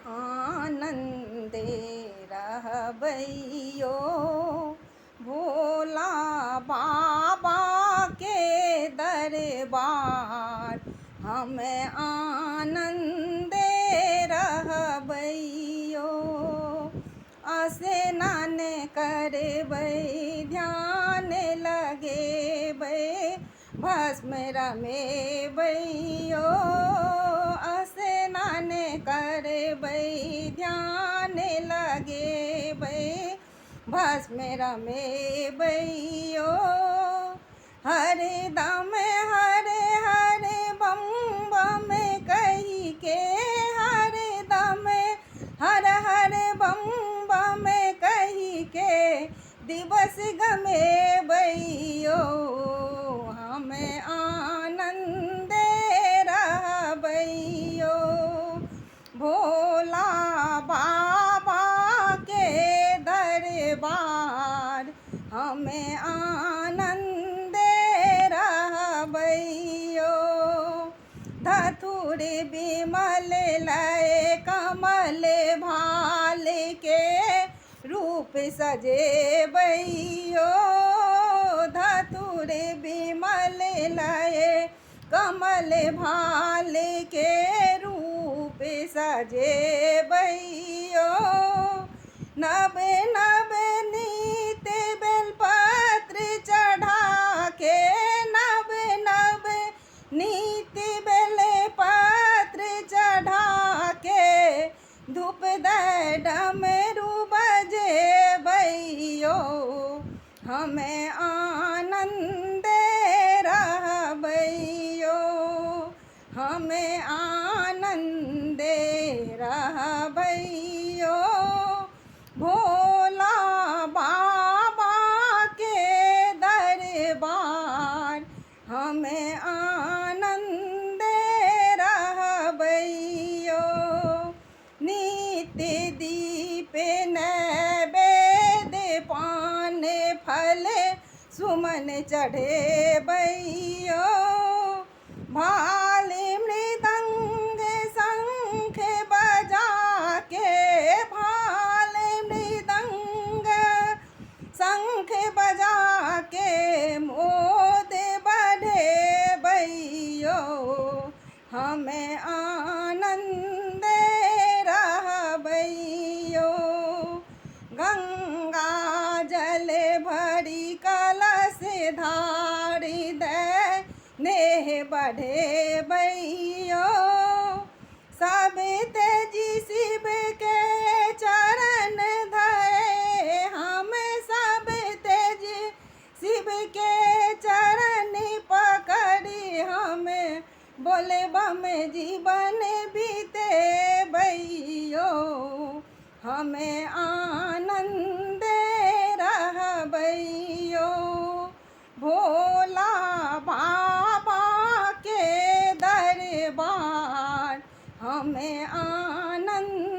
आनंदे रहबैयो, भोला बाबा के दरबार हम आनंदे रहबैयो। स्नान करबै ध्यान लगेबै, भस्म रमेबैयो। स्नान करबै ध्यान लगेबै, भस्म रमेबैयो। हरदम हरे हरे बम बम कहि के, हरदम हर हर बम बम कहि के दिवस गमेबैयो। हम आनंदे रहबैयो, भोला बाबा के दरबार हम आनंदे रहबैयो। धतुर बिमल लय कमल भाल के रूप सजेबैयो। धतुर बिमल लय कमल भाल के रूप सजेबैयो। नव नव नीत बेलपत्र चढ़ा के, नव नव नीत बेलपत्र चढ़ा के धूप डमरू बजेबैयो। हम आनंदे रहबैयो, हम आनंदे रहबैयो। भोला बाबा के दरबार हम आनंदे रहबैयो। नित्य दीप नैवेद्य पान फल सुमन चढ़ेबैयो। भाल मृदंग शंख बजा के, भाल मृदंग शंख बजा के मोद बढ़ेबैयो। हम आनंदे रहबैयो। गंगा जल भरी कलश धारि दे नेह बढ़ेबैयो। सब तेजी शिव के चरण धरे, हम सब तेजी शिव के चरण पकड़ी हम बोले बम जीवन बीतेबैयो। हम आनंदे रहबैयो, भोला बाबा के दरबार हम आनंद